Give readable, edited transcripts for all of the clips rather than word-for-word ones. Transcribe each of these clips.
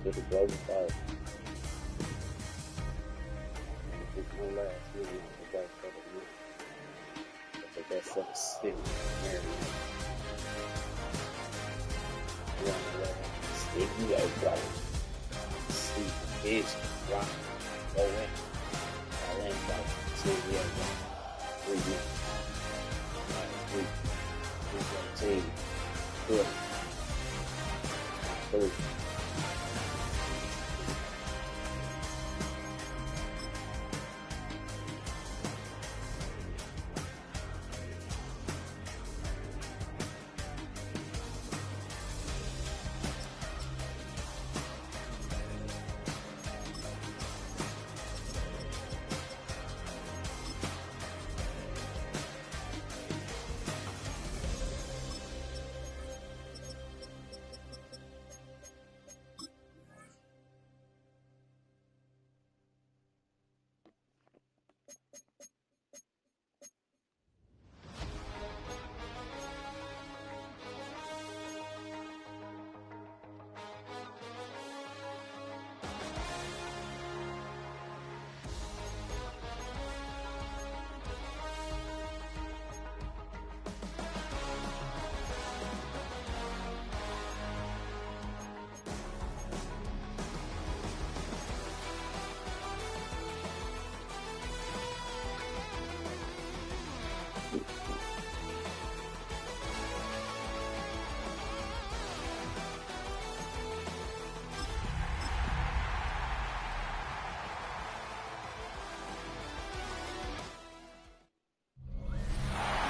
with the global fire. It's no last minute on the back of the month. But that's such a stick. Sticky as well. See, bitch, rock, go in. I'll end about 2 years. 3 years. 3 team. Good. 3.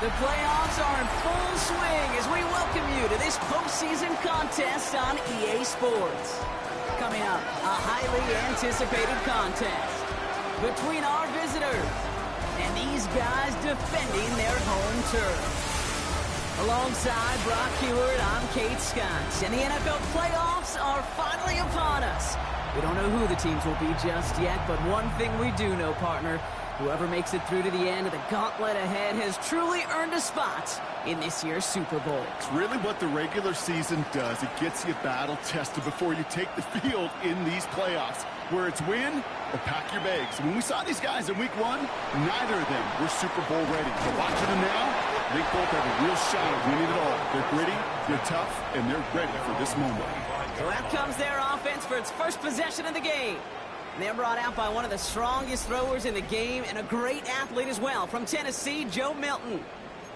The playoffs are in full swing as we welcome you to this postseason contest on EA Sports. Coming up, a highly anticipated contest between our visitors and these guys defending their home turf. Alongside Brock Heward, I'm Kate Scott, and the NFL playoffs are finally upon us. We don't know who the teams will be just yet, but one thing we do know, partner, whoever makes it through to the end of the gauntlet ahead has truly earned a spot in this year's Super Bowl. It's really what the regular season does. It gets you battle-tested before you take the field in these playoffs, where it's win or pack your bags. When we saw these guys in Week 1, neither of them were Super Bowl ready. But watching them now, they both have a real shot at winning it all. They're gritty, they're tough, and they're ready for this moment. So out comes their offense for its first possession of the game. They're brought out by one of the strongest throwers in the game and a great athlete as well. From Tennessee, Joe Milton.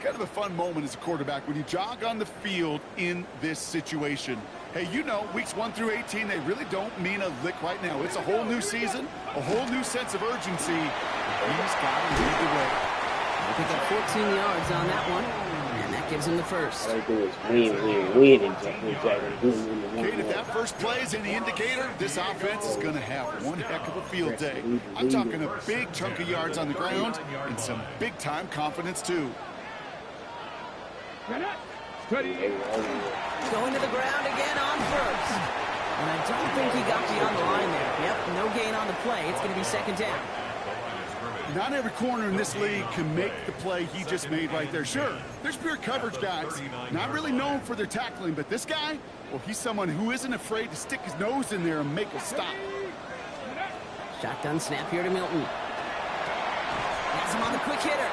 Kind of a fun moment as a quarterback when you jog on the field in this situation. Hey, you know, weeks 1 through 18, they really don't mean a lick right now. It's a whole new season, a whole new sense of urgency. He's got to lead the way. They pick up 14 yards on that one, and that gives him the first. All they do is win, and Kate, if that first play is any indicator, this offense is going to have one heck of a field day. I'm talking a big chunk of yards on the ground and some big-time confidence, too. Going to the ground again on first. And I don't think he got beyond the line there. Yep, no gain on the play. It's going to be second down. Not every corner in this league can make the play he just made right there. Sure, there's pure coverage guys, not really known for their tackling, but this guy, well, he's someone who isn't afraid to stick his nose in there and make a stop. Shotgun snap here to Milton. Has him on the quick hitter.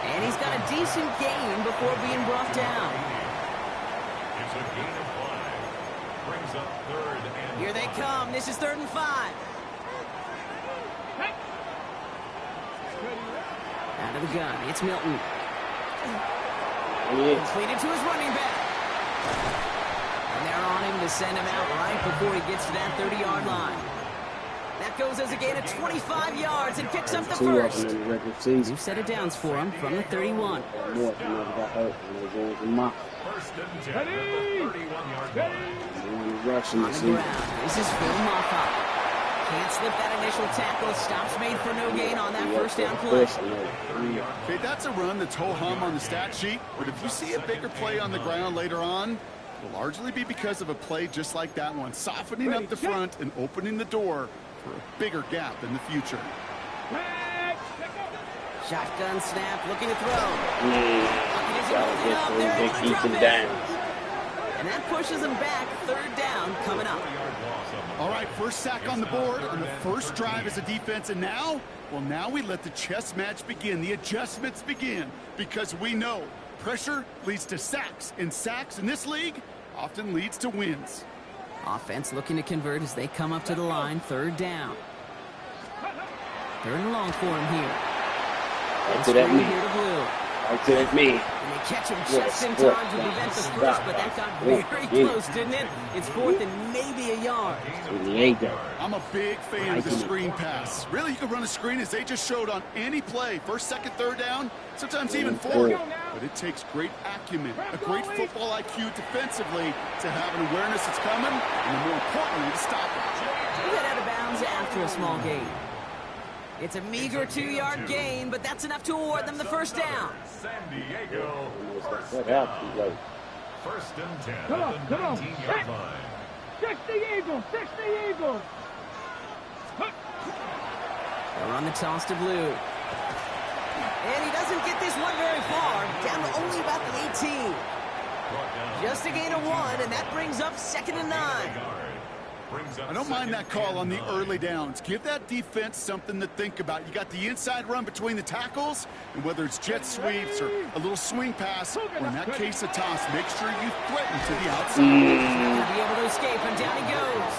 And he's got a decent gain before being brought down. Here they come. This is 3rd and 5. Out of the gun, it's Milton. Completed to his running back. And they're on him to send him out right before he gets to that 30-yard line. That goes as a gain of 25 yards and picks up the first. New set of downs for him from the 31. On the ground, this is Phil Moffa. Can't slip that initial tackle. Stops made for no gain on that first down play. Okay, that's a run that's ho-hum on the stat sheet, but if you see a bigger play on the ground later on, it'll largely be because of a play just like that one, softening up the front and opening the door for a bigger gap in the future. Shotgun snap, looking to throw. And that pushes him back. 3rd down coming up. All right, first sack on the board on the first drive as a defense, and now, well, now we let the chess match begin, the adjustments begin, because we know pressure leads to sacks, and sacks in this league often leads to wins. Offense looking to convert as they come up to the line, third down. Third and long for him here. That's it at me. Here to Blue. That's it at me. And they catch him just in time to prevent the first, but that got very close, didn't it? It's fourth and maybe a yard. I'm a big fan of the screen pass. Really, you can run a screen as they just showed on any play. First, second, third down, sometimes even fourth. But it takes great acumen, a great football IQ defensively to have an awareness it's coming, and more importantly, to stop it. He's out of bounds after a small gain. It's a meager 2-yard gain, but that's enough to award them the first down. San Diego. First and 10 Come on, at the come on. 19-yard line. 60 Eagles, 60 Eagles. They'll run the toss to Blue. And he doesn't get this one very far, down to only about the 18. Just a gain of 1, and that brings up 2nd and 9. I don't mind that call on the early downs. Give that defense something to think about. You got the inside run between the tackles, and whether it's jet sweeps or a little swing pass, or in that case a toss, make sure you threaten to the outside. He's not going to be able to escape, and down he goes.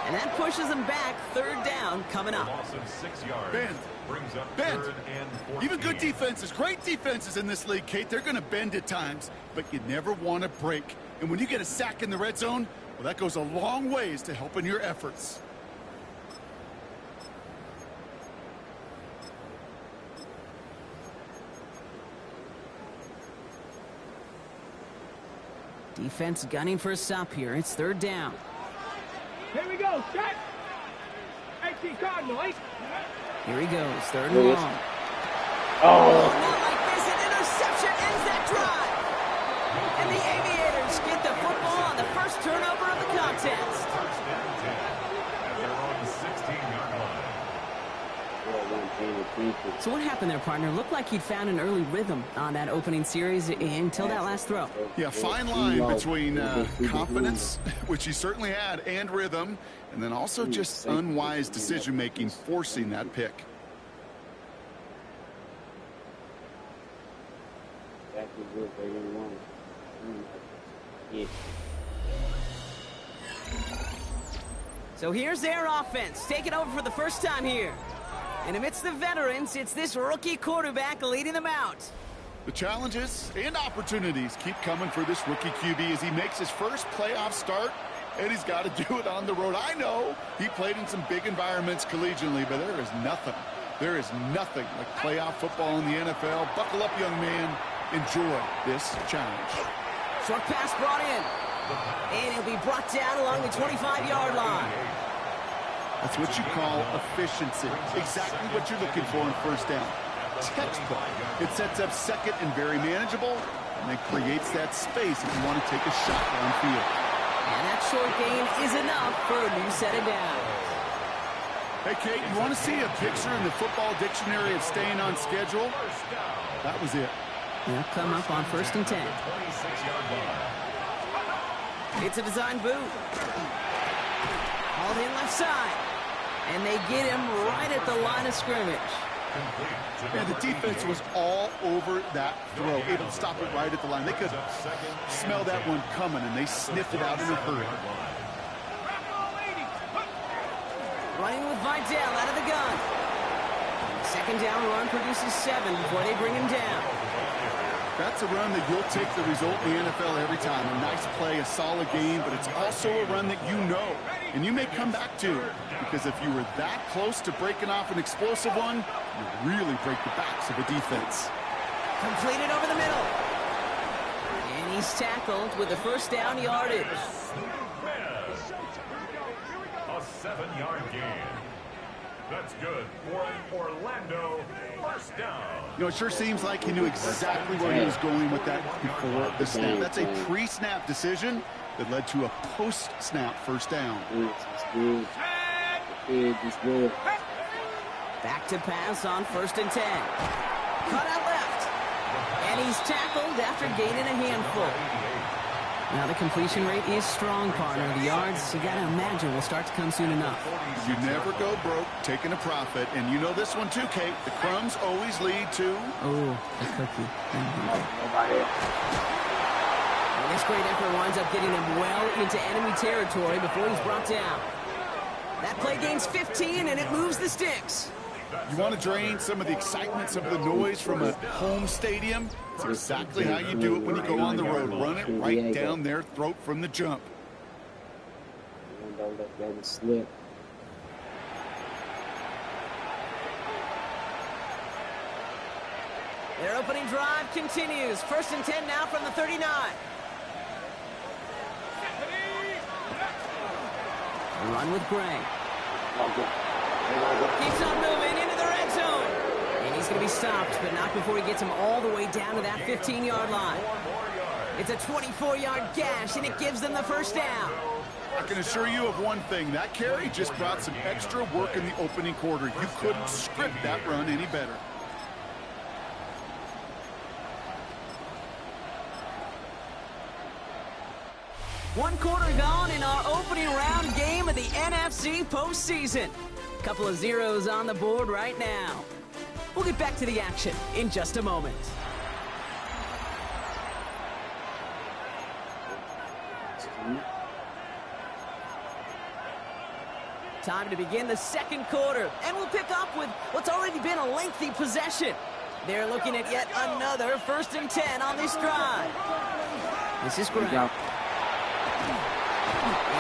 And that pushes him back, third down coming up. Bend. Even good defenses, great defenses in this league, Kate, they're going to bend at times, but you never want to break. And when you get a sack in the red zone, well, that goes a long ways to helping your efforts. Defense gunning for a stop here. It's third down. Here we go, set. 18 Cardinal, 8. Here he goes, third and long. Oh, Not like this, an interception ends that drive. And the Aviators get the football on the first turnover of the contest. So what happened there, partner? Looked like he'd found an early rhythm on that opening series until that last throw. Yeah, fine line between confidence, which he certainly had, and rhythm, and then also just unwise decision-making, forcing that pick. So here's their offense, taking over for the first time here. And amidst the veterans, it's this rookie quarterback leading them out. The challenges and opportunities keep coming for this rookie QB as he makes his first playoff start, and he's got to do it on the road. I know he played in some big environments collegiately, but there is nothing like playoff football in the NFL. Buckle up, young man. Enjoy this challenge. Short pass brought in. And he'll be brought down along the 25-yard line. That's what you call efficiency. Exactly what you're looking for in first down. Textbook. It sets up second and very manageable, and it creates that space if you want to take a shot downfield. And that short gain is enough for a new set of downs. Hey, Kate, you want to see a picture in the football dictionary of staying on schedule? That was it. They'll come up on first and 10. It's a design boot. Hauled in left side. And they get him right at the line of scrimmage. Yeah, the defense was all over that throw, able to stop it right at the line. They could smell that one coming, and they sniffed it out in a hurry. Running with Vidal out of the gun. Second down run produces 7 before they bring him down. That's a run that you'll take the result in the NFL every time. A nice play, a solid game, but it's also a run that you know, and you may come back to, because if you were that close to breaking off an explosive one, you really break the backs of a defense. Completed over the middle. And he's tackled with the first down yardage. A 7-yard gain. That's good for an Orlando first down. You know, it sure seems like he knew exactly where he was going with that before the snap. That's a pre-snap decision that led to a post-snap first down. Back to pass on first and 10. Cut out left. And he's tackled after gaining a handful. Now the completion rate is strong, partner. The yards, you got to imagine, will start to come soon enough. You never go broke taking a profit. And you know this one too, Kate. The crumbs always lead to... Oh, the cookie. Well, this great effort winds up getting him well into enemy territory before he's brought down. That play gains 15, and it moves the sticks. You want to drain some of the excitement, some of the noise from a home stadium? It's exactly how you do it when you go on the road. Run it right down their throat from the jump. Don't let that slip. Their opening drive continues. 1st and 10 now from the 39. Run with Gray. Keeps on moving into the red zone. And he's going to be stopped, but not before he gets him all the way down to that 15-yard line. It's a 24-yard gash, and it gives them the first down. I can assure you of one thing. That carry just brought some extra work in the opening quarter. You couldn't script that run any better. One quarter gone in our opening round game of the NFC postseason. Couple of zeros on the board right now. We'll get back to the action in just a moment. Time to begin the second quarter, and we'll pick up with what's already been a lengthy possession. They're looking at yet another 1st and 10 on this drive. This is great. And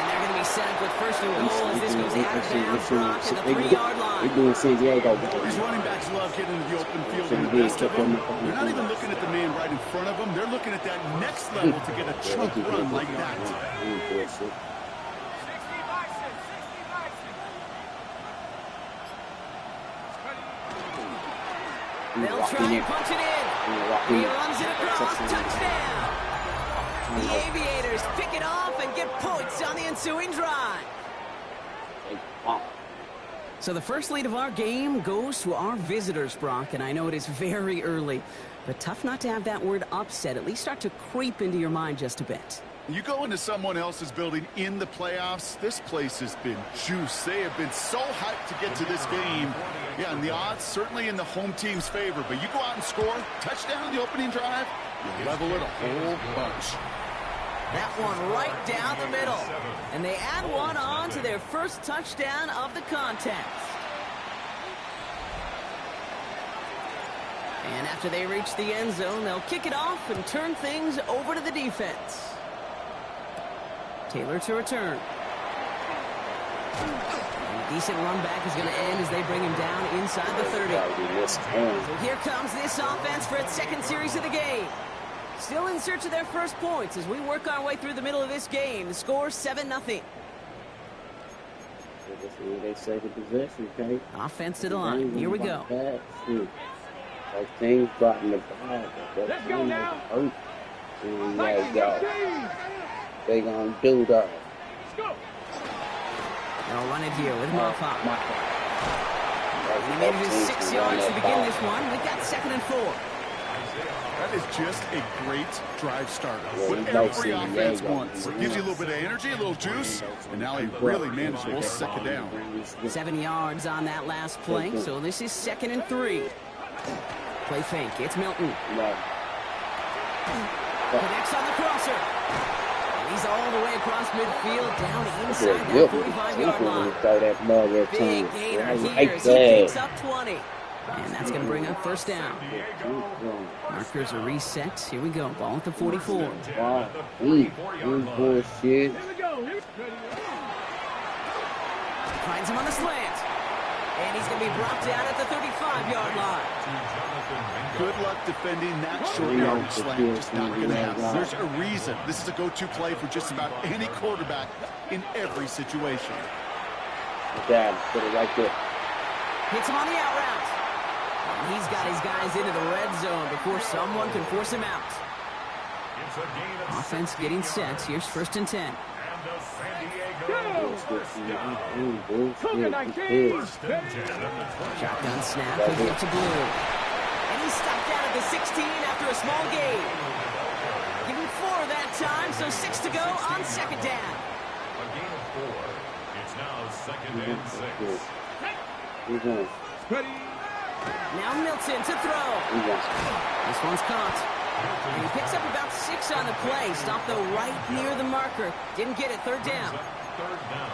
they're going to be set up with 1st and goal as this goes out of bounds, Brock, at the 3-yard line. These running backs love getting into the open field, and the best of them, they're not even looking at the man right in front of them. They're looking at that next level to get a chunk run like that. They'll try and punch it in. He runs it across. Touchdown. The Aviators pick it off and get points on the ensuing drive. So the first lead of our game goes to our visitors, Brock, and I know it is very early, but tough not to have that word upset at least start to creep into your mind just a bit. You go into someone else's building in the playoffs, this place has been juice. They have been so hyped to get to this game. Yeah, and the odds certainly in the home team's favor, but you go out and score, touchdown in the opening drive, you level it a whole bunch. That one right down the middle. And they add one on to their first touchdown of the contest. And after they reach the end zone, they'll kick it off and turn things over to the defense. Taylor to return. And a decent run back is going to end as they bring him down inside the 30. So here comes this offense for its second series of the game. Still in search of their first points as we work our way through the middle of this game. The score 7-0. They say the possession, okay? Offense to the line. Here we go. Those things got in the ball. Let's go now. And they gonna do that. Let's go. They'll run it here with Moffat. He made it 6 yards to begin this one. We've got 2nd and 4. That is just a great drive starter. What every offense wants. It gives you a little bit of energy, a little juice, and now a really manageable 2nd down. 7 yards on that last play, so this is 2nd and 3. Play fake. It's Milton. Connects on the crosser. And he's all the way across midfield, down inside that 45-yard line. Big gainer here as he picks up 20. And that's going to bring up 1st down. Markers are reset. Here we go. Ball at the 44. Finds him on the slant. And he's going to be brought down at the 35-yard line. Good luck defending that short yardage slant. Just not going to happen. There's a reason. This is a go-to play for just about any quarterback in every situation. Dad, put it right there. Hits him on the out route. And he's got his guys into the red zone before someone can force him out. Offense getting set. Here's 1st and 10. Shotgun snap. He'll get to Blue. And he's stopped out at the 16 after a small gain. Give him 4 that time, so 6 to go on second down. A gain of 4. It's now 2nd and 6. Ready. Now Milton to throw. This one's caught. And he picks up about 6 on the play. Stopped, though, right near the marker. Didn't get it. Third down. Third down.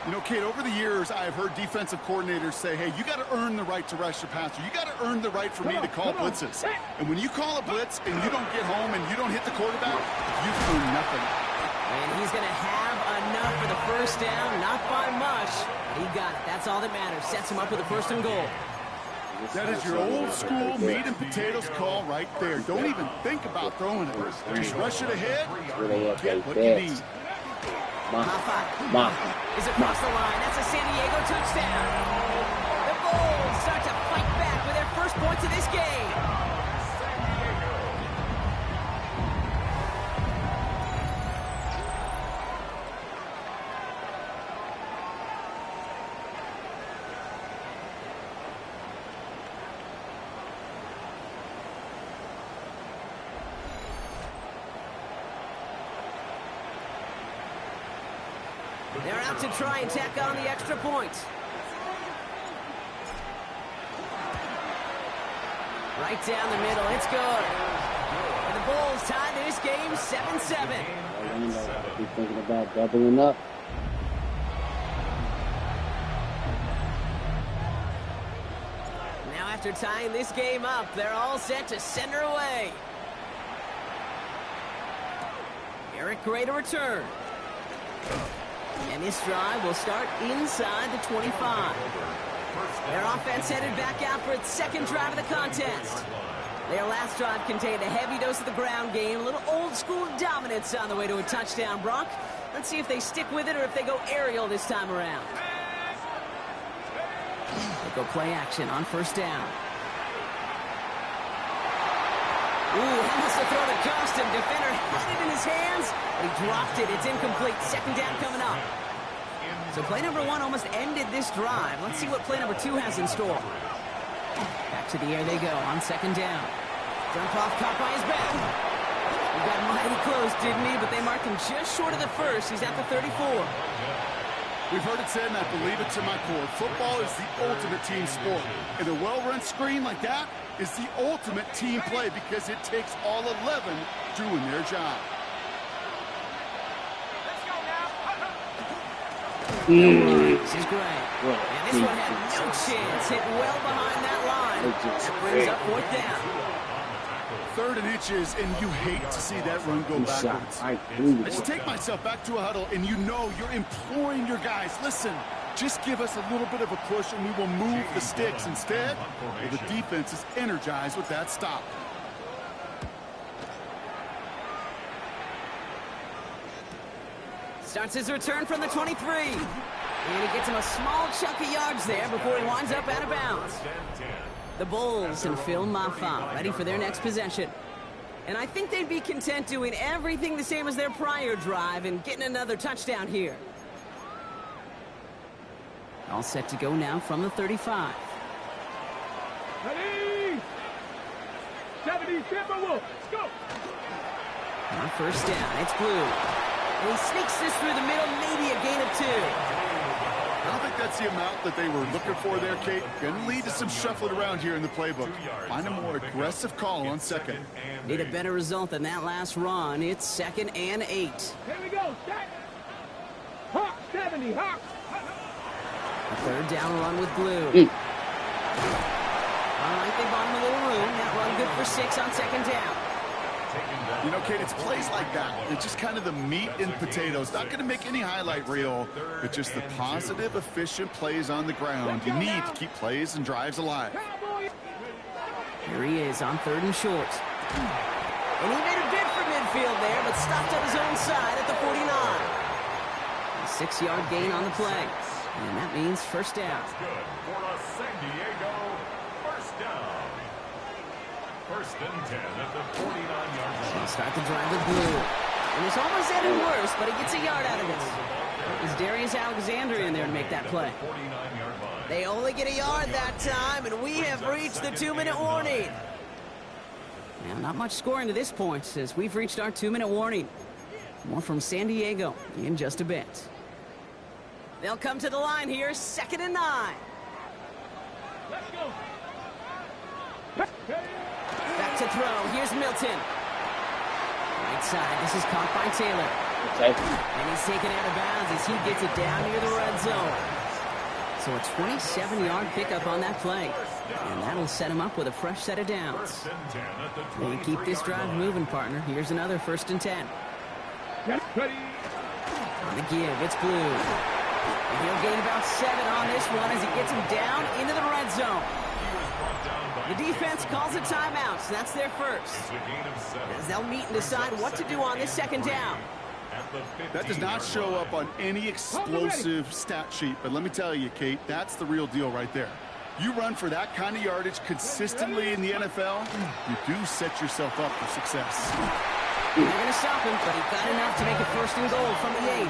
You know, Kate, over the years, I've heard defensive coordinators say, hey, you got to earn the right to rush your passer. You got to earn the right for me to call blitzes. And when you call a blitz and you don't get home and you don't hit the quarterback, you've earned nothing. And he's going to have enough for the first down. Not by much. He got it. That's all that matters. Sets him up with a 1st and goal. That is your old school meat and potatoes call right there. Don't even think about throwing it. Just rush it ahead. Get what you need. Mafa is across the line. That's a San Diego touchdown. The Bulls start to fight back with their first points of this game. They're out to try and tack on the extra point. Right down the middle. It's good. And the Bulls tied this game 7-7. He's thinking about doubling up. Now after tying this game up, they're all set to send her away. Eric Gray to return. And this drive will start inside the 25. Their offense headed back out for its second drive of the contest. Their last drive contained a heavy dose of the ground game, a little old-school dominance on the way to a touchdown, Brock. Let's see if they stick with it or if they go aerial this time around. They go play action on 1st down. Ooh, he must have thrown a custom. Defender had it in his hands, but he dropped it. It's incomplete. Second down coming up. So play number 1 almost ended this drive. Let's see what play number 2 has in store. Back to the air they go on 2nd down. Jump off, caught by his back. He got mighty close, didn't he? But they marked him just short of the 1st. He's at the 34. We've heard it said, and I believe it to my core. Football is the ultimate team sport. And a well-run screen like that is the ultimate team play because it takes all 11 doing their job. This is great. And this one had no chance. Hit well behind that line. That brings up 4th down. 3rd and inches, and you hate to see that run go backwards. I just take myself back to a huddle, and you know you're imploring your guys, listen, just give us a little bit of a push, and we will move the sticks. Instead, well, the defense is energized with that stop. Starts his return from the 23. And he gets him a small chunk of yards there before he winds up out of bounds. The Bulls and Phil Mafa ready for their next possession. And I think they'd be content doing everything the same as their prior drive and getting another touchdown here. All set to go now from the 35. Ready. 70 Timberwolves. Let's go. On 1st down, it's Blue. And he sneaks this through the middle, maybe a gain of 2. I don't think that's the amount that they were looking for there, Kate. Going to lead to some shuffling around here in the playbook. Find a more aggressive call on 2nd. Need a better result than that last run. It's 2nd and 8. Here we go. Set. Hawk 70. Hawk. A 3rd down run with Blue. All right, they bought him a little room. That run good for 6 on 2nd down. You know, Kate, it's plays like that. It's just kind of the meat and potatoes. Not going to make any highlight reel, but just the positive, efficient plays on the ground. You need to keep plays and drives alive. Here he is on 3rd and short. And he made a bid for midfield there, but stopped on his own side at the 49. A 6-yard gain on the play. And that means 1st down. Good for a San Diego 1st down. 1st and 10 at the 49-yard line. They'll start the drive with Blue. And it's almost ended worse, but he gets a yard out of this. It was Darius Alexander in there to make that play. They only get a yard that time, and we have reached the 2-minute warning. Now, not much scoring to this point, as we've reached our 2-minute warning. More from San Diego in just a bit. They'll come to the line here, 2nd and 9. Let's go. Back to throw. Here's Milton. Right side. This is caught by Taylor. Okay. And he's taken out of bounds as he gets it down near the red zone. So a 27-yard pickup on that play. And that'll set him up with a fresh set of downs. They keep this drive moving, partner. Here's another 1st and 10. Ready. On the give, it's Blue. And he'll gain about 7 on this one as he gets him down into the red zone. The defense calls a timeout, so that's their first. As they'll meet and decide what to do on this 2nd down. That does not show up on any explosive stat sheet, but let me tell you, Kate, that's the real deal right there. You run for that kind of yardage consistently in the NFL, you do set yourself up for success. They're going to stop him, but he got enough to make it 1st and goal from the 8.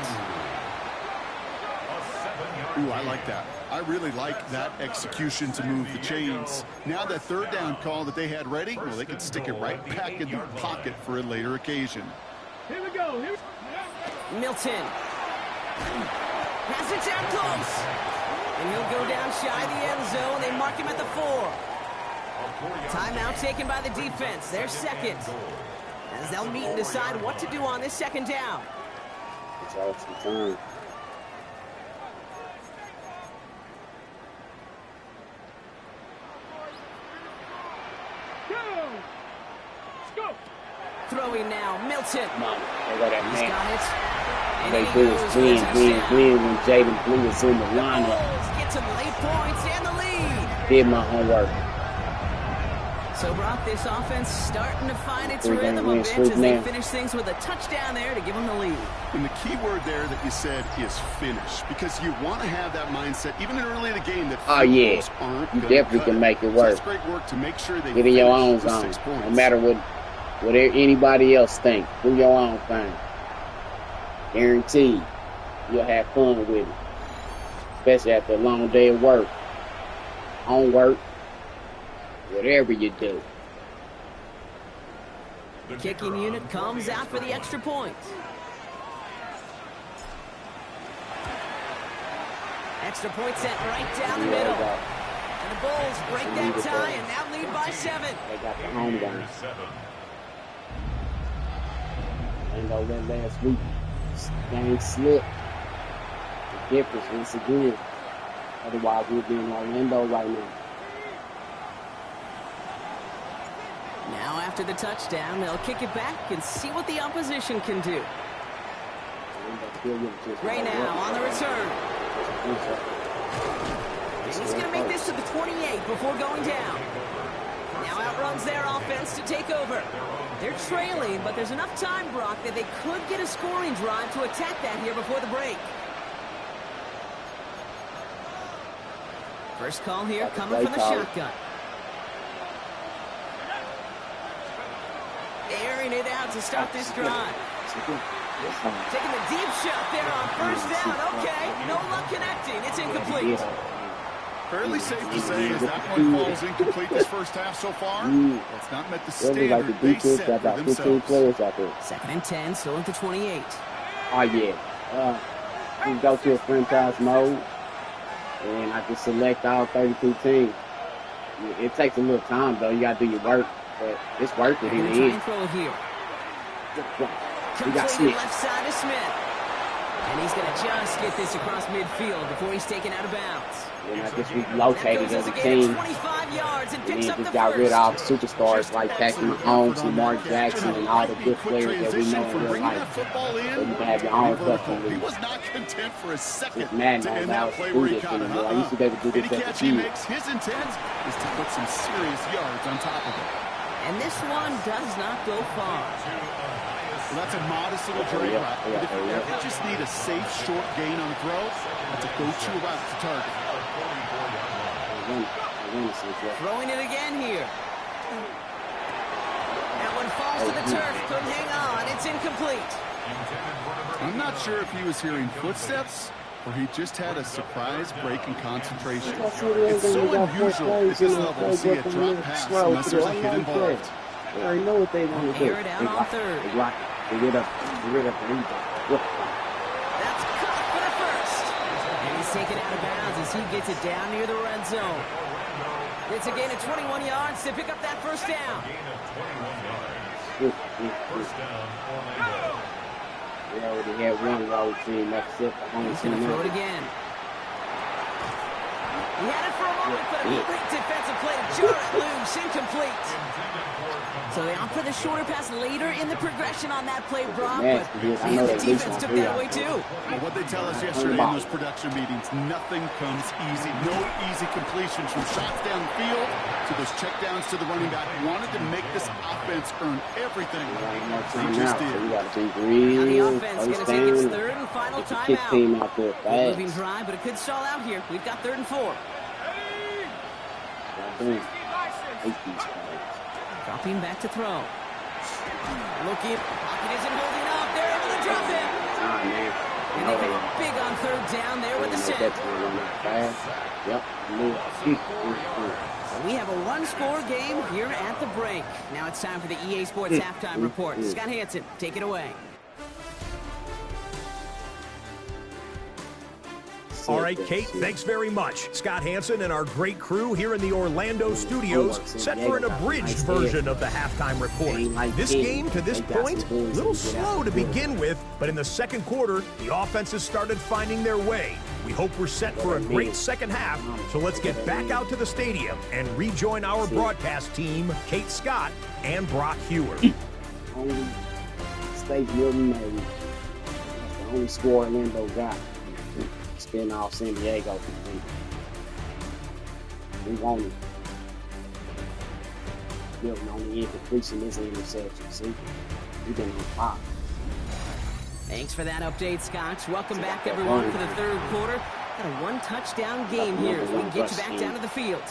Ooh, I like that. I really like that execution to move the chains. Now that 3rd down call that they had ready, well, they could stick it right back in the pocket for a later occasion. Here we go. Milton has it down close. And he'll go down shy of the end zone. They mark him at the 4. Timeout taken by the defense. Their 2nd. As they'll meet and decide what to do on this 2nd down. It's all some time. Throwing now, Milton. Come on, they got that He's man. got it. And They he do goes is for the touchdown. when Jaden Blue is in the lineup. Bulls get some late points and the lead. Did my homework. So, Brock, this offense starting to find its Three-game rhythm a win bit streak as they now. finish things with a touchdown there to give them the lead. And the key word there that you said is finish, because you want to have that mindset, even early in the game, that Yeah, aren't you gonna definitely cut can it. make it So work. that's great work to make sure they Get in your own finish with zone. 6 points. No matter what anybody else think. Do your own thing. Guaranteed you'll have fun with it. Especially after a long day of work. Homework. Whatever you do. The kicking unit comes out for the extra point. Extra point sent right down the middle. And the Bulls break that tie and now lead by 7. They got the home game. Orlando that last week. Game slipped. The difference once again. Otherwise, we'd be in Orlando right now. Now after the touchdown, they'll kick it back and see what the opposition can do. Ray now on the return. And he's going to make this to the 28 before going down. Now outruns their offense to take over. They're trailing, but there's enough time, Brock, that they could get a scoring drive to attack that here before the break. First call here coming from the shotgun. Airing it out to start this drive. Taking the deep shot there on 1st down. Okay, no luck connecting. It's incomplete. Fairly safe to say as that one falls incomplete this first half so far. It's not met the standard they set for themselves. 2nd and 10, still at the 28. Oh, yeah. We go to a franchise mode, and I just select all 32 teams. It takes a little time, though. You got to do your work, but it's worth it in the end. Throw it here. We got Smith. Left side to Smith. And he's going to just get this across midfield before he's taken out of bounds. And I guess we located as a team. 25 yards and And picks then up the just got rid of first. all the superstars like Patrick Mahomes and Mark Jackson and all the good players that we know in real life. So you can have your own custom He league. was not content for a second It's mad to now end that I that was play do where he this caught it. anymore. I used to be able to do Any this as a catch he kid. makes, his intent is to put some serious yards on top of it. And this one does not go far. Well, that's a modest little drain route. But if you ever just need a safe, short gain on the throw, that's a go-to route to target. Throwing it again here. That one falls to the turf. Couldn't hang on. It's incomplete. I'm not sure if he was hearing footsteps or he just had a surprise break in concentration. It's so unusual at this level to see a drop pass unless there's a hit involved. They already know what they want to do. Air it out on 3rd. They block it. They get up. rid of the lead. That's caught for the first. And he's taken out of bounds as he gets it down near the red zone. It's a gain of 21 yards to pick up that first down. First down, Orlando. We already had one road team. That's it. He's going to throw it again. He had it for a moment, but a great defensive play to jar it loose. Incomplete. So they opt for the shorter pass later in the progression on that play, Brock. But man, the defense took that away too. Well, what they tell us yesterday in those production meetings, nothing comes easy. No easy completions from shots down the field to those checkdowns to the running back. Wanted to make this offense earn everything. They just did. Now the offense going to take its third and final timeout. Moving drive, but it could stall out here. We've got 3rd and 4. Dropping back to throw. Looking. Pocket isn't holding up. They're able to drop him. And they get big on 3rd down there with the set. Yep. So we have a one-score game here at the break. Now it's time for the EA Sports halftime report. Scott Hansen, take it away. All right, Kate, thanks very much. Scott Hansen and our great crew here in the Orlando studios set for an abridged version of the halftime report. This game, to this point, a little slow to begin with, but in the second quarter, the offenses started finding their way. We hope we're set for a great second half, so let's get back out to the stadium and rejoin our broadcast team, Kate Scott and Brock Hewer. Only stadium made. That's the only score Orlando got. Spin off San Diego. We want it. Building on the incompletion this interception. See? We've been on top. Thanks for that update, Scotch. Welcome back, everyone, for the third quarter. Got a one-touchdown game here as we get you back down to the field.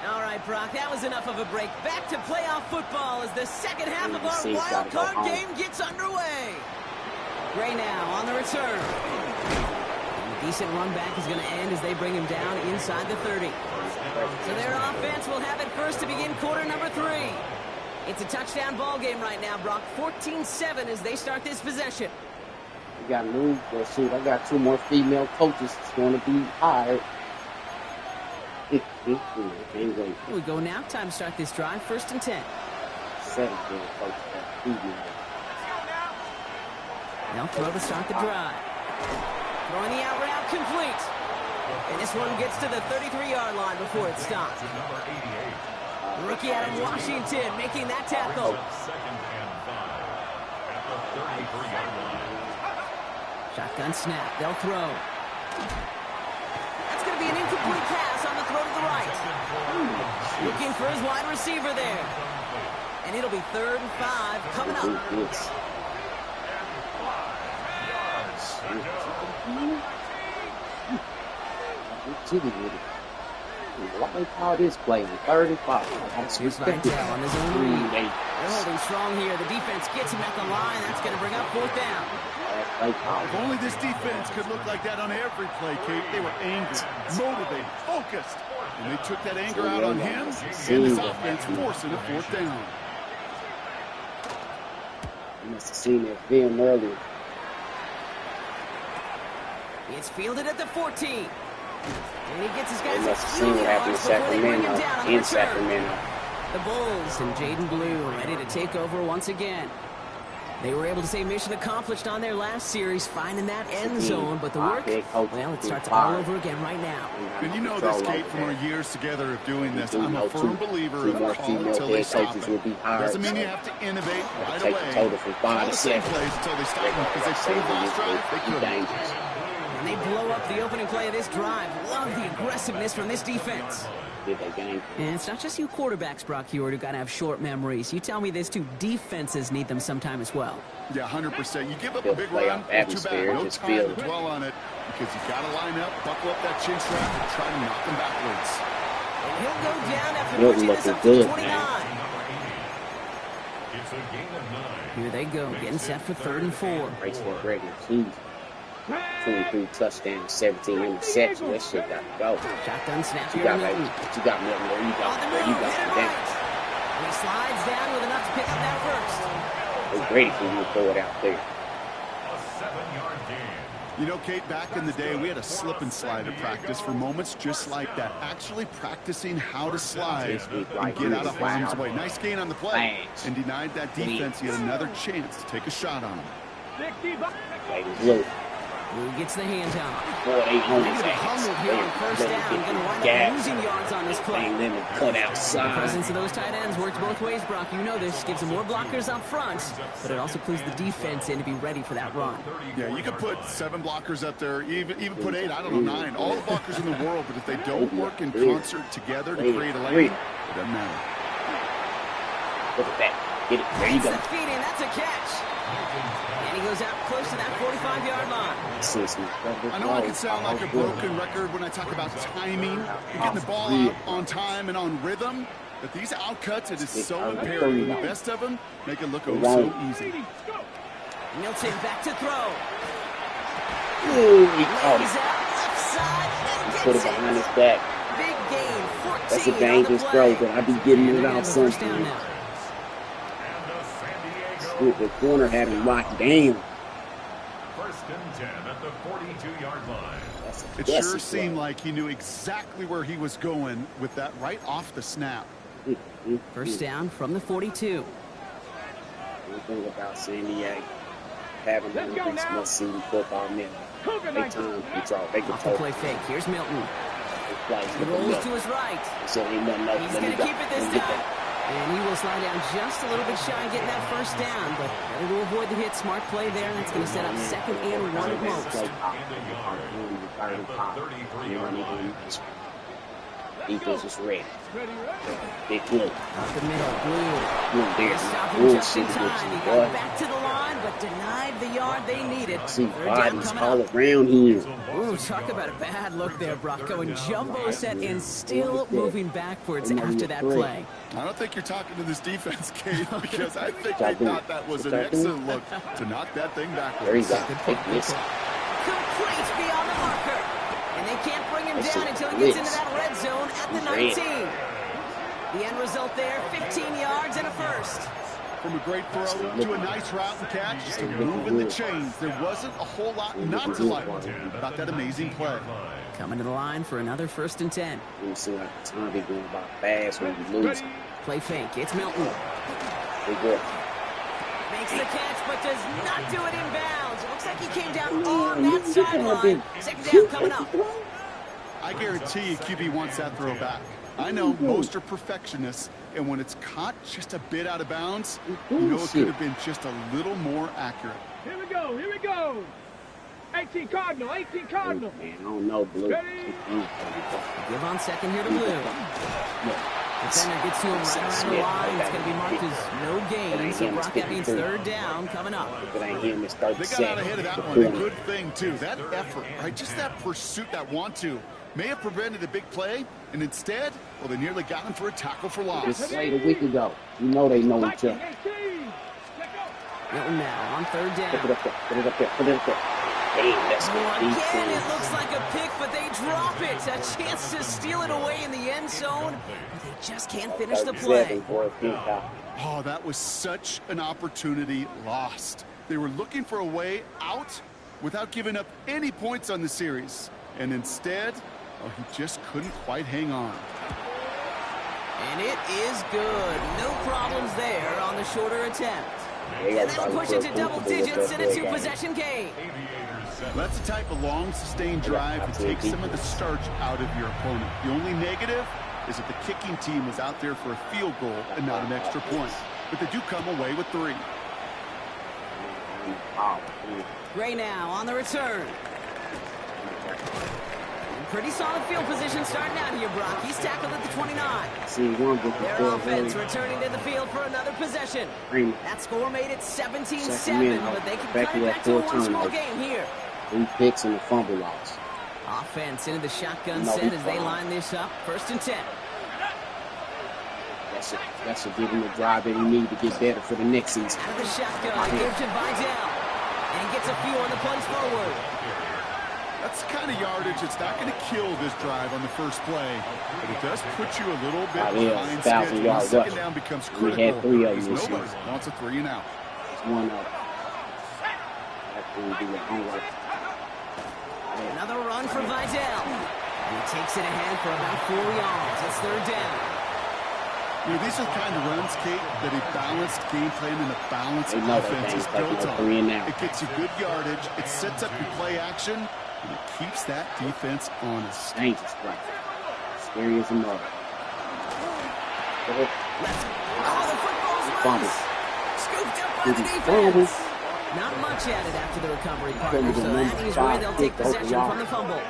All right, Brock, that was enough of a break. Back to playoff football as the second half of our wild card game gets underway. Gray now on the return. And a decent run back is going to end as they bring him down inside the 30. So their offense will have it first to begin quarter number 3. It's a touchdown ball game right now, Brock. 14-7 as they start this possession. We got moved. Well, shoot, I got 2 more female coaches that's going to be hired. We go now. Time to start this drive. 1st and 10. 7 coaches that female. They'll throw to start the drive. Throwing the out route complete. And this one gets to the 33-yard line before it stops. Rookie out of Washington making that tackle. 2nd and 5 at the 33-yard line. Shotgun snap. They'll throw. That's going to be an incomplete pass on the throw to the right. Looking for his wide receiver there. And it'll be 3rd and 5 coming up. What they call this play? 35. Here's Vitale on his own read. They're holding strong here. The defense gets him at the line. That's going to bring up 4th down. If only this defense could look like that on every play, Kate. They were angry, motivated, focused. And they took that anger out on him, and this offense forcing a 4th down. You must have seen that film earlier. It's fielded at the 14. And he gets his guys You must have seen what happened in Sacramento. The Bulls and Jaden Blue ready to take over once again. They were able to say mission accomplished on their last series, finding that end zone, but the work, well, it starts all over again right now. And you know this, Kate, from our years together of doing this. I'm a firm believer of call it until they stop it. Doesn't mean you have to innovate right away. Call the same plays until they stop them, because they proved last drive they couldn't. And they blow up the opening play of this drive. Love the aggressiveness from this defense. And it's not just you quarterbacks, Brock Hewer, who got to have short memories. You tell me this too, defenses need them sometime as well. Yeah, 100%. You give up a big run, too bad. No time to dwell on it, because you got to line up, buckle up that chin strap, and try to knock them backwards. And he'll go down after pushing this up to 29. It's a gain of 9. Here they go, getting set for 3rd and 4. Race for the regular season. 23 touchdowns, 17 interceptions. That shit got to go. Shotgun snap here. You got nothing there. You got the damage. And he slides down with enough to pick up that first. It's ready for you to throw it out there. A 7-yard gain. You know, Kate, back in the day, we had a slip and slide at practice for moments just like that. Actually practicing how to slide and get out of harm's way. Nice gain on the play. And denied that defense yet another chance to take a shot on him. Blue gets the hand out. Boy, Humbled here on first down. Going to wind up losing yards on this play. Cut The outside. presence of those tight ends works both ways, Brock. You know this. Gives them more blockers up front, but it also clues the defense in to be ready for that run. Yeah, you could put 7 blockers up there, even put 8, I don't know, 9. All the blockers in the world, but if they don't work in concert together to create a lane, it doesn't matter. Look at that. Get it. There you go. That's a feed in. That's a catch. And he goes out close to that 45-yard line. I know I can sound like a broken record when I talk about timing and getting the ball out on time and on rhythm, but these outcuts, it is so imperative. The best of them make it look so easy. Milton back to throw. Ooh, he caught He's it. out left side and He put it gets it. behind his back. Big gain, 14 That's a on dangerous the throw, play. but I be getting And it they're out gonna have a first down sometimes. now. The corner had him locked down. First and 10 at the 42-yard line. It sure seemed like he knew exactly where he was going with that right off the snap. First down from the 42. One thing about San Diego, having the ReeceMustSee football network, they time control. They Off the control. play fake. Here's Milton. They play. He rolls to his right. So ain't nothing else. He's Let going me to go. keep it this Let me get time. that. And he will slide down just a little bit shy of getting that first down, but better to avoid the hit. Smart play there, and that's going to set up second and 1 at most. Defense is ready. Big blue. Up the middle, Blue. There's Stop no him just in bullshit time. He with got you, back to the line, but denied the yard they needed. See Third down bodies coming all up. around here. Ooh, talk about a bad look there, Brock. Going jumbo set and still moving backwards after that play. I don't think you're talking to this defense, Kate, because I think they thought that was an excellent look to knock that thing There you backwards. go. Take this. Complete beyond the marker. And they can't bring him down until he gets into that red zone at the 19. The end result there, 15 yards and a first. From a great throw to a nice route and catch, just to move in the chains. There wasn't a whole lot not to like about that amazing play. Coming to the line for another first and 10. You see like the time they going about fast when you lose. Play fake. It's Milton. Big boy. Makes the catch, but does not do it in bounds. It looks like he came down on that sideline. Second down coming up. I guarantee you QB wants that throw back. I know most are perfectionists, and when it's caught just a bit out of bounds, you know it could have been just a little more accurate. Here we go, here we go. 18 Cardinal, 18 Cardinal. Man, I don't know, Blue. Give on second here to Blue. Defender gets to him right around the line. It's going to be marked as no gain. So Brock, that means third down coming up. If it ain't him, it's They got 37. out ahead of that one. A good thing, too. That effort, right? Just that pursuit, that want-to, may have prevented a big play, and instead, well, they nearly got him for a tackle for loss. Just played a week ago. You know they know each other. 18. Milton now on third down. Put it up there. Put it up there. Put it up there. Hey, that's good Again, it defense. looks like a pick, but they drop it. A chance to steal it away in the end zone, but they just can't finish the play. 37 for a kick out. Oh, that was such an opportunity lost. They were looking for a way out without giving up any points on the series. And instead, oh, he just couldn't quite hang on. And it is good. No problems there on the shorter attempt. They And got that'll push it to double digits in a two-possession game. That's the type of long, sustained drive that takes some of the starch out of your opponent. The only negative is that the kicking team was out there for a field goal and not an extra point. But they do come away with 3. Gray now on the return. Pretty solid field position starting out here, Brock. He's tackled at the 29. See one with Their the offense returning to the field for another possession. That score made it 17-7, but they can cut it back to a one-score game here. 3 picks and a fumble loss. Offense into the shotgun set as they line this up. First and 10. That should give him the drive that he needs to get better for the next season. Out of the shotgun, they give to Vidal. And gets a few on the punch forward. That's the kind of yardage that's not going to kill this drive on the first play, but it does put you a little bit behind schedule. Second down becomes critical. We had 3 of them because this nobody season. wants a 3 and out. one up. After you do your homework. Another run for Vidal. And he takes it ahead for about 4 yards. It's third down. You know, these are the kind of runs, Kate, that a balanced game plan and a balanced offense is built on. It gets you good yardage, it sets up your play action, and it keeps that defense honest. Dangerous play. Scary as a mother. The football's loose. Scooped up by the defense. Not much added after the recovery partner, so that is where they'll take possession from the fumble.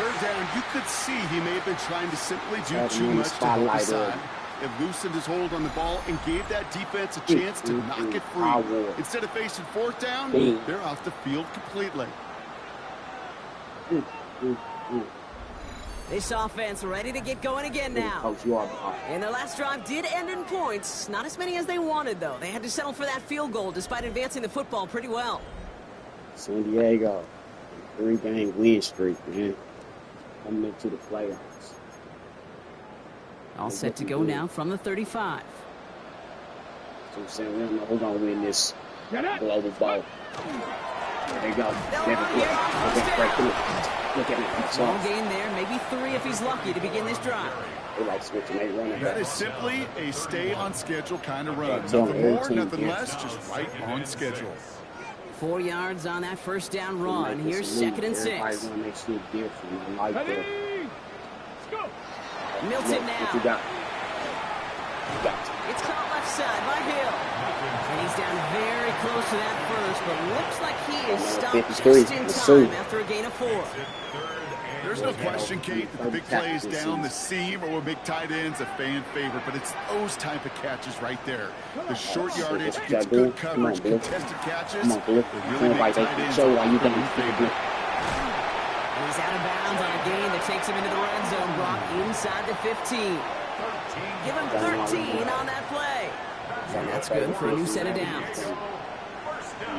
Third down, you could see he may have been trying to simply do too much to help his side. It loosened his hold on the ball and gave that defense a chance to knock it free. Instead of facing fourth down, they're off the field completely. This offense ready to get going again now. And their last drive did end in points. Not as many as they wanted, though. They had to settle for that field goal despite advancing the football pretty well. San Diego, 3-game win streak, man. Coming into the playoffs. All set to go now from the 35. So I'm saying we don't know who's going to win this global ball. There they go. Look at it. Small gain there, maybe 3 if he's lucky to begin this drive. They like switching their running That is simply a stay on schedule kind of run. Nothing more, nothing less, just right on schedule. 4 yards on that first down run. Here's 2nd and 6. Everybody want to make sure different. I like that. Milton now. What you got? It's caught left side by Hill. And he's down very close to that first, but looks like he is stopped just in time after a gain of 4. There's no question, Kate, that the big plays down the seam or with big tight ends a fan favorite, but it's those type of catches right there. The short yardage gets good coverage, contested catches. Really make tight ends favorite. He's out of bounds on a gain that takes him into the red zone, brought inside the 15. Give him 13 on that play. And that's good for a new set of downs.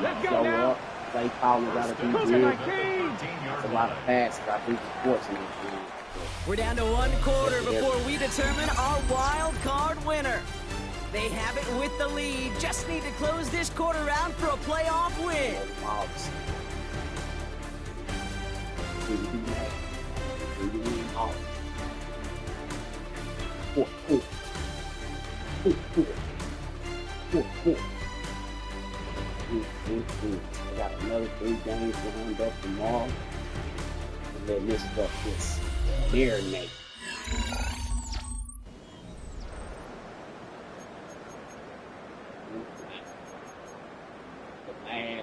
Let's go now. Play calling got to be good. That's a lot of passes. I think it's fortunate. We're down to 1 quarter before we determine our wild card winner. They have it with the lead. Just need to close this quarter out for a playoff win. I got another 3 games behind us tomorrow. And let this stuff just marinate.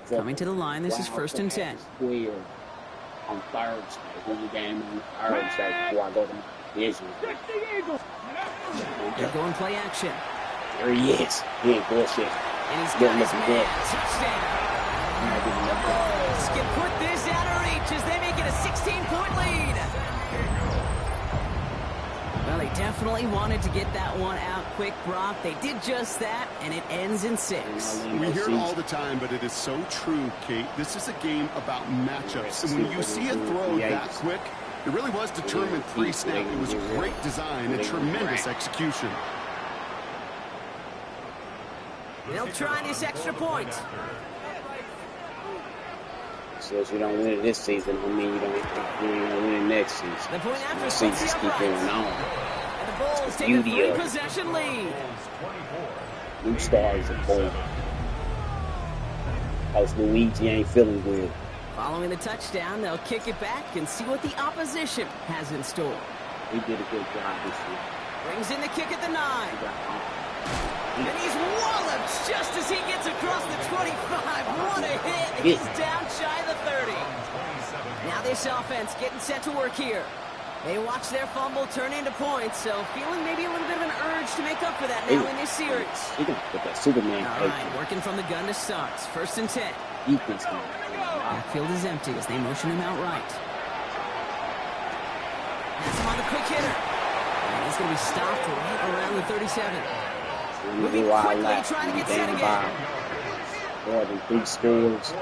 Coming to the line, this is 1st and 10. On Thursday, who's game on Thursday before I go to Envision. They're going play action. There he is. He ain't bullshit. And he's got his man. Touchdown. Can put this out of reach as they make it a 16-point lead. Well, they definitely wanted to get that one out quick, Brock. They did just that, and it ends in 6. We hear it all the time, but it is so true, Kate. This is a game about matchups. And when you see a throw that quick, it really was determined pre-snap. It was great design and tremendous execution. They'll try this extra point. So if you don't win it this season, I mean you ain't gonna win it next season. The point after so just keep going on. And the Bulls take a 3-possession lead. New stars are born. Coach Luigi ain't feeling good. Following the touchdown, they'll kick it back and see what the opposition has in store. He did a good job this year. Brings in the kick at the 9. And he's walloped just as he gets across the 25. What a hit. He's down shy of the 30. Now this offense getting set to work here. They watch their fumble turn into points, so feeling maybe a little bit of an urge to make up for that now in this series. He can put that Superman. All right, working from the gun to start. 1st and 10. Defense. Backfield is empty as they motion him out right. That's him on the quick hitter. And he's going to be stopped right around the 37. Moving quickly, trying to get set again. More than 3 scores.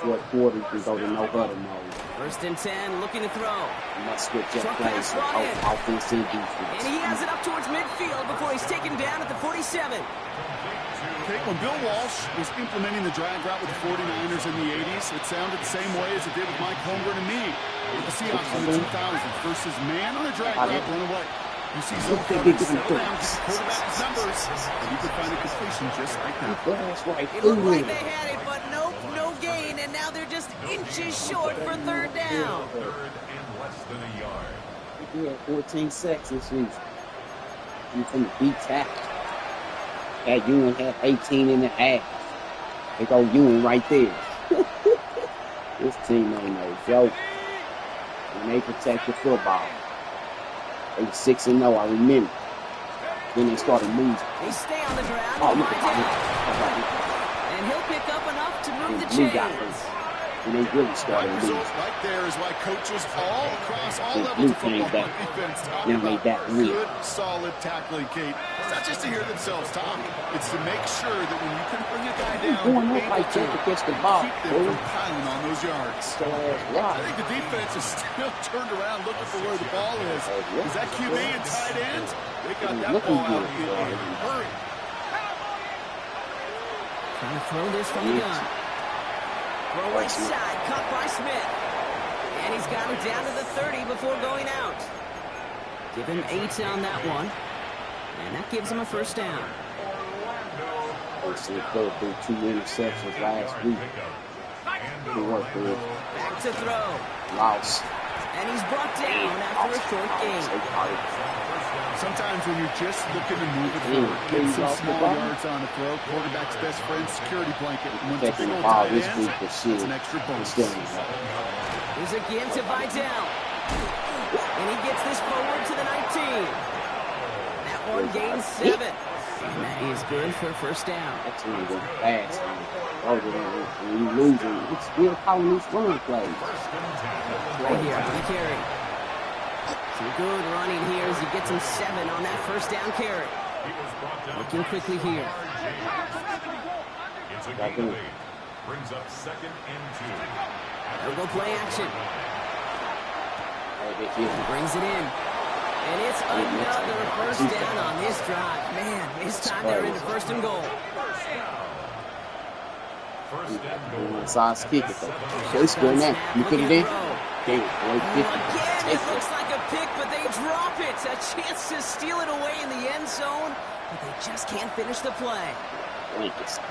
4 quarters, we go to no huddle mode. First and 10, looking to throw. You must switch your Short plays pass from brought in. offense and defense. And he has it up towards midfield before he's taken down at the 47. Okay, when Bill Walsh was implementing the drag route with the 49ers in the 80s, it sounded the same way as it did with Mike Holmgren and me with the Seahawks in the 2000s versus man on a drag route run away. You see some coverage settle down, get the quarterback's numbers, and you could find a completion just like that. That's right. It looked like they had it, but nope, no gain, and now they're just inches short for third down. Third and less than a yard. We had 14 sacks this season. You from the beat tackle. Had Ewing had 18 and a half. They go Ewing right there. This team ain't no joke. When they protect the football. They were 6-0, I remember. Then they started losing. They stay on the ground. Oh, look at that. And he'll pick up enough to move the chains. And they really started losing. Right there is why coaches all across all levels of football defense talk about good, solid tackling, Kate. It's not just to hear themselves talk. It's to make sure that when you can bring a guy down, you're able to catch the ball. Keep them from piling on those yards. I think the defense is still turned around looking for where the ball is. Is that QB and tight end? They got that ball out in a hurry. Trying to throw this from the gun. Throw right side, caught by Smith. And he's got him down to the 30 before going out. Give him 8 on that one. And that gives him a first down. They played through 2 interceptions last week. Good work, good. Back to throw. Loss. And he's brought down after a short gain. Sometimes when you're just looking to move it forward, get some small yards on the throw, quarterback's best friend, security blanket. And when it's a big old tight end, it's an extra bonus. Here's again to Vidal. And he gets this forward to the 19. That one gains 7. And that is good for a first down. That's when you go fast. When you losing, it's still calling these run plays. Right here on the carry. Some good running here as he gets him 7 on that first down carry. Looking quickly here. It's a gain of 8. Brings up 2nd and 2. They'll go play action. Brings it in. And it's another first down on this drive. Man, this time they're into 1st and goal. Size kick it though. So it's good now. You put it in. Again, it looks like a pick, but they drop it. A chance to steal it away in the end zone, but they just can't finish the play.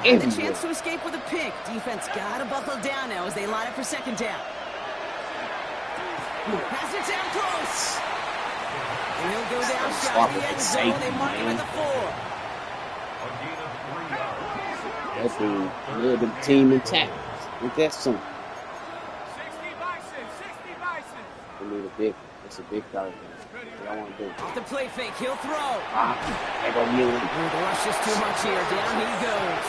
And a chance to escape with a pick. Defense got to buckle down now as they line up for 2nd down. Pass it down close. And he'll go down shy of the end zone. They mark him at the 4. That's a little bit of team intact. Ain't that something? 60 Bison. We need a big, it's a big guy. What I want to do. Off the play fake, he'll throw. They go Ewing. The rush is too much here. Down he goes.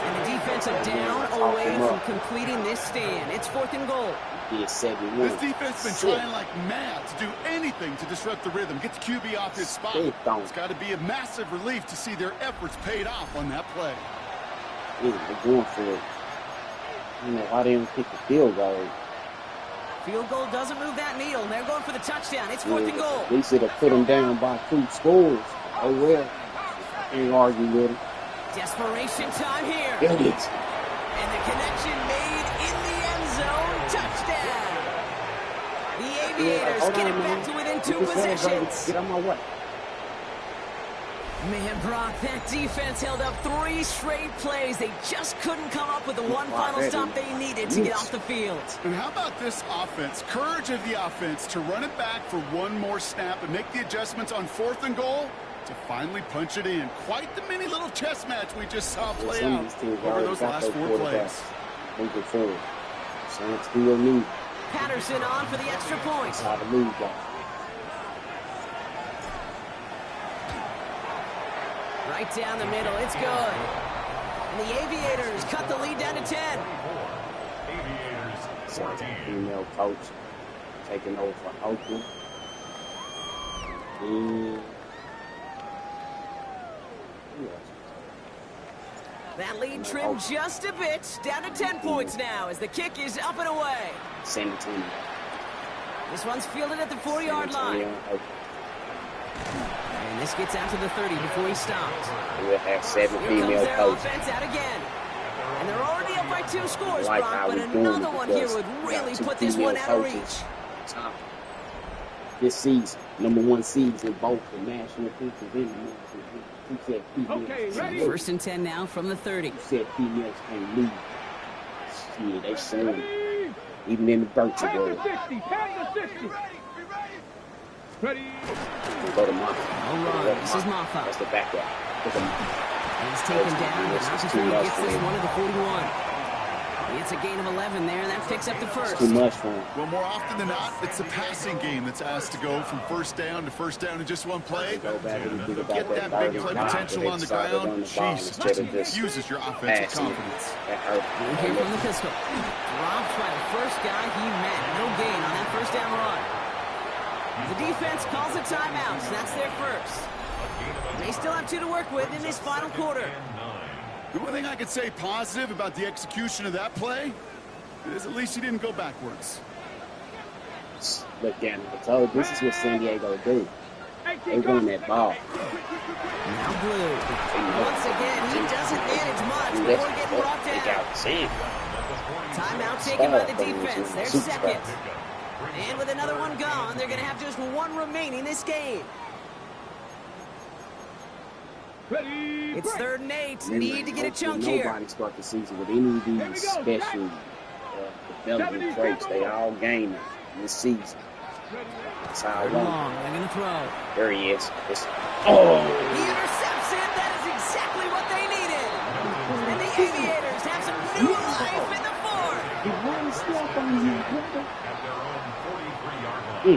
And the defensive down away from completing this stand. It's 4th and goal. This defense has been trying like mad to do anything to disrupt the rhythm, get the QB off his spot. It's got to be a massive relief to see their efforts paid off on that play. Yeah, they're going for it. You know, why they don't kick the field goal? Field goal doesn't move that needle, and they're going for the touchdown. It's 4th and goal. They should have put them down by 2 scores. Oh, well. Can't argue with them. Desperation time here. There it is. And the connection made in the end zone. Touchdown. The Aviators get it back to within 2 possessions. Get on my way. Man, Brock, that defense held up 3 straight plays. They just couldn't come up with the one final stop they needed to get off the field. And how about this offense? Courage of the offense to run it back for one more snap and make the adjustments on 4th and goal to finally punch it in. Quite the mini little chess match we just saw play out over those last 4 plays. Moving forward. So it's still need. Patterson on for the extra point. How to move that. Right down the middle, it's good. And the Aviators cut the lead down to 10. Aviators 14. Female coach taking over for Oakland. That lead trimmed just a bit. Down to 10 points now as the kick is up and away. San Antonio. This one's fielded at the 40-yard line. And this gets out to the 30 before he stops. We'll have 7 Here female comes their coaches. offense out again. And they're already up by 2 scores, Like Brock, how but we doing another one here would really put this one out of reach. This season, #1 seeds in both the national features and who said females? Okay, ready? 1st and 10 now from the 30. Who said females can't lead? Shit, they showing. Even in the virtual 10 world. to 60. 10 to 60. Ready? Go to Mafia. All right, this is Mafia. That's the backup. Look at Mafia. He's taken down, and This is not too before he much gets for this him. one to the 41. It's a gain of 11 there, and that picks up the first. Too much for him. Well, more often than not, it's the passing game that's asked to go from first down in just one play. Go back and think about Get that big play potential on the ground. Instead of Jesus, just uses your offensive passing. confidence. That hurt. And here from the pistol. Dropped by the first guy he met. No gain on that first down run. The defense calls a timeout, so that's their first. They still have 2 to work with in this final quarter. The one thing I could say positive about the execution of that play is at least he didn't go backwards. Look at him. I told you, this is what San Diego do. They run that ball. Now Blue. Once again, he doesn't manage much before getting brought They down. got Sam. Timeout taken by the defense. Their second. And with another one gone, they're going to have just 1 remaining this game. Ready? It's 3rd and 8. Need to get a chunk here. Nobody start the season with any of these special development traits. They all gain it in this season. That's how I Third want long. They're going to throw. it. There he is. He intercepts it. That is exactly what they needed. And the Aviators have some new life in the fourth. He runs stuff on you, brother. At their own 43-yard line.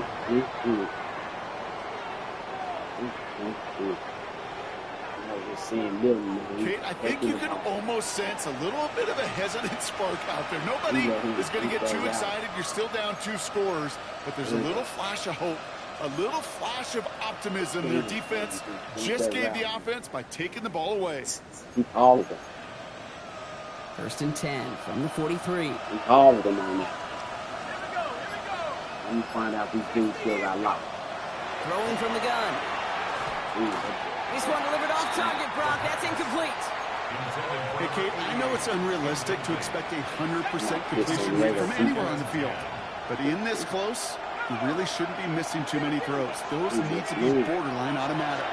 Kate, I think you can almost sense a little bit of a hesitant spark out there. Nobody is going to get too excited. You're still down 2 scores, but there's a little flash of hope, a little flash of optimism. Their defense just gave the offense by taking the ball away. All of them. 1st and 10 from the 43. All of them on that. Let me find out these dudes still got locked. Throwing from the gun. This one delivered off target, Brock. That's incomplete. Hey, Kate, I know it's unrealistic to expect a 100% completion rate from anywhere on the field. But in this close, you really shouldn't be missing too many throws. Those need to be borderline automatic.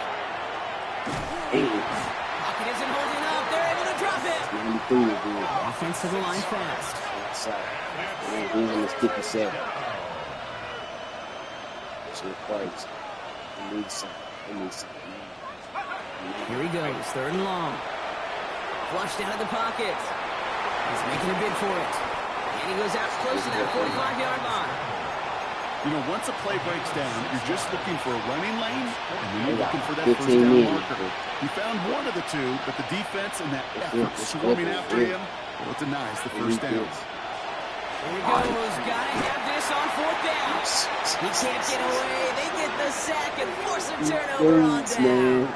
Pocket isn't holding up. They're able to drop it. Offense to the line fast. Man, he on his 57. Shit plays. He needs something. Here he goes, 3rd and long. Flushed out of the pocket. He's making a bid for it. And he goes out close to that 45-yard line. You know, once a play breaks down, you're just looking for a running lane, and then you're looking for that 15 first down minutes. marker. He found one of the 2, but the defense and that effort swarming after him, well, it denies the first down. Here he goes. Gotta have this on 4th down. He can't get away. They get the sack and force a turnover on down.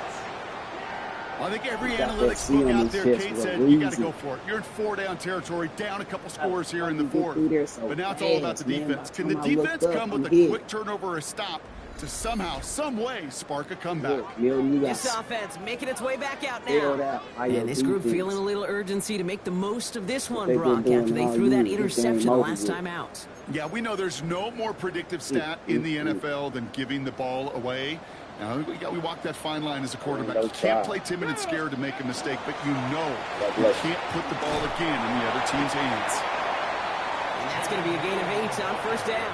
I think every analytics book out there, Kate said, you got to go for it. You're in 4-down territory, down a couple scores here in the 4th. But now it's all about the defense. Can the defense come with a quick turnover or a stop to somehow, some way, spark a comeback? This offense making its way back out now. And this group feeling a little urgency to make the most of this one, Brock, after they threw that interception the last time out. Yeah, we know there's no more predictive stat in the NFL than giving the ball away. Now, we walk that fine line as a quarterback. You can't play timid and scared to make a mistake, but you know you can't put the ball again in the other team's hands. And that's going to be a gain of 8 on 1st down.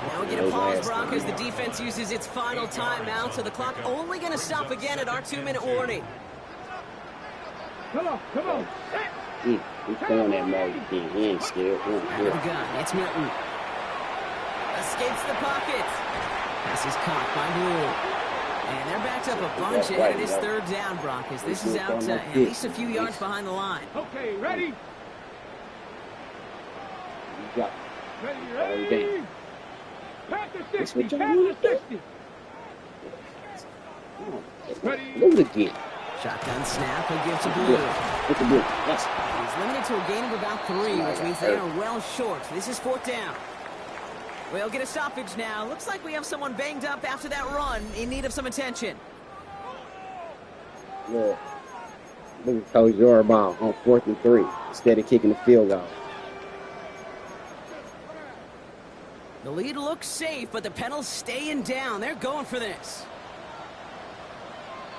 Now we get a pause, Brock, as the defense uses its final timeout, so the clock only going to stop again at our 2-minute warning. Come on. He's throwing that mode again. He ain't scared. Out of the gun, it's Milton. Escapes the pocket. Pass is caught by Blue. And they're backed up a bunch ahead of this 3rd down, Brock, as this is out at least a few yards behind the line. Okay, ready? Ready. Pass to 60. Pass to 60. Ready. Look again. Shotgun snap, he'll give to Blue. Yes. He's limited to a gain of about 3, which means they are well short. This is 4th down. We'll get a stoppage now. Looks like we have someone banged up after that run, in need of some attention. Look at Coach Yorba on 4th and 3 instead of kicking the field goal. The lead looks safe, but the Penals staying down. They're going for this.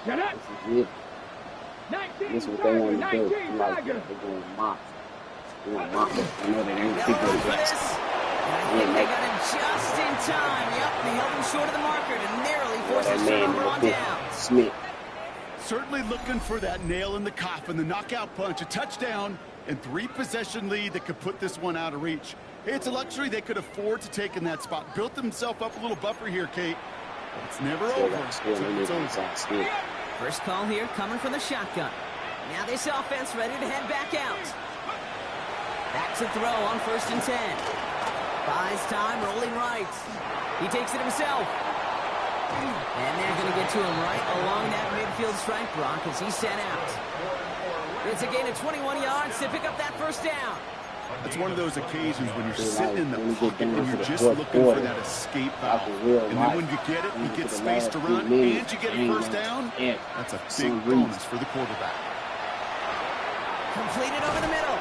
Get up. This is what they want to do. Like, they're going to mock. They're going to mock it. I know they ain't They'll keep run it for west. this. And I think they got it just in time. Yep, they held him short of the marker to narrowly force That this man turnover on down. Smith. Certainly looking for that nail in the coffin, the knockout punch, a touchdown, and 3-possession lead that could put this one out of reach. Hey, it's a luxury they could afford to take in that spot. Built themselves up a little buffer here, Kate. But it's never over. It's over. First call here coming from the shotgun. Now this offense ready to head back out. Back to throw on 1st and 10. Buys time, rolling right. He takes it himself. And they're going to get to him right along that midfield strike block as he's sent out. It's a gain of 21 yards to pick up that 1st down. It's one of those occasions when you're sitting in the pocket and you're just looking for that escape valve. And then when you get it, you get space to run, and you get a 1st down. That's a big bonus for the quarterback. Completed over the middle.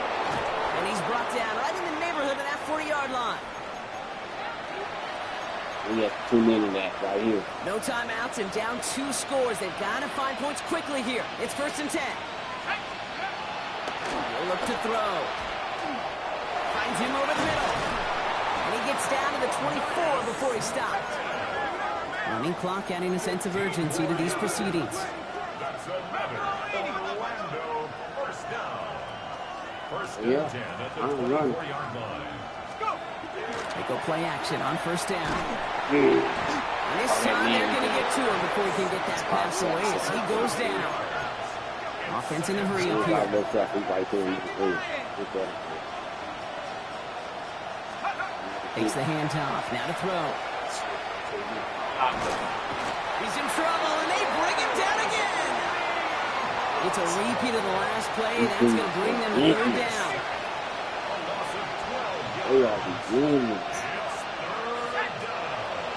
And he's brought down right in the neighborhood of that 40-yard line. We have 2 minutes left right here. No timeouts and down 2 scores. They've got to find points quickly here. It's 1st and 10. He'll look to throw. Finds him over the middle. And he gets down to the 24 before he stopped. Running clock adding a sense of urgency to these proceedings. That's another Orlando 1st down. 1st and 10 at the 24-yard line. They go play action on 1st down. And this time they're going to get to him before he can get that pass away as he goes down. Offense in a hurry up here. Takes the handoff. Now to throw. He's in trouble, and they bring him down again. It's a repeat of the last play. That's going to bring them to 3rd down. They are beginnings.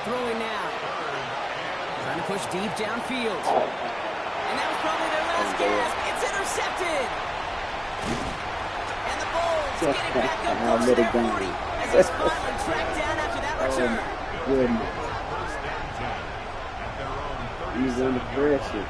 Throwing now. Trying to push deep downfield. And that was probably their last gasp. It's intercepted. And the Bulls get it back up close to their 40 as it's finally tracked down after that return. Goodness. He's under pressure.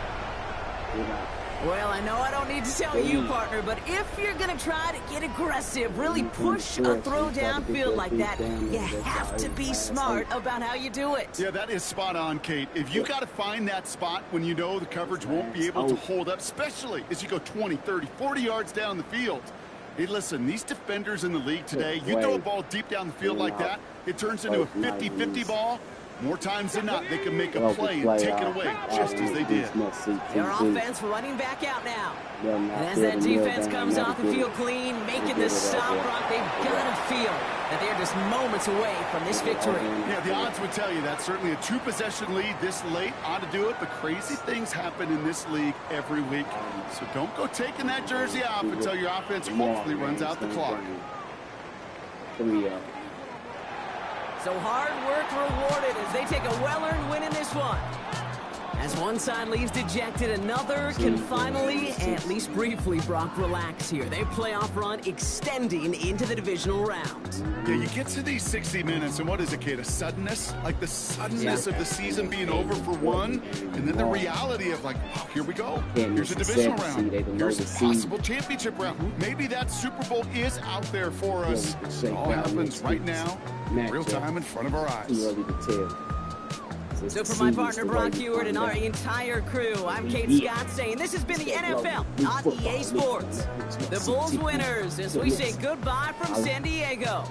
Well, I know I don't need to tell you, partner, but if you're going to try to get aggressive, really push a throw downfield like that, you have to be smart about how you do it. Yeah, that is spot on, Kate. If you got to find that spot when you know the coverage won't be able to hold up, especially as you go 20, 30, 40 yards down the field. Hey, listen, these defenders in the league today, you throw a ball deep down the field like that, it turns into a 50-50 ball. More times than not, they can make a play and take it away, just as they did. Their offense running back out now. And as that defense comes off the field clean, making the stop, Brock, they've got to feel that they're just moments away from this victory. Yeah, the odds would tell you that. Certainly a 2-possession lead this late ought to do it, but crazy things happen in this league every week. So don't go taking that jersey off until your offense hopefully runs out the clock. So hard work rewarded as they take a well-earned win in this one. As one side leaves dejected, another can finally, at least briefly, Brock, relax here. Their playoff run extending into the divisional round. Yeah, you get to these 60 minutes, and what is it, Kate? A suddenness? Like the suddenness of the season being over for one, and then the reality of, like, oh, here we go. Here's a divisional round. Here's a possible championship round. Maybe that Super Bowl is out there for us. It all happens right now, real time in front of our eyes. So for my partner Brock Hewitt and our entire crew, I'm Kate Scott saying this has been the NFL on EA Sports. The Bulls winners as we say goodbye from San Diego.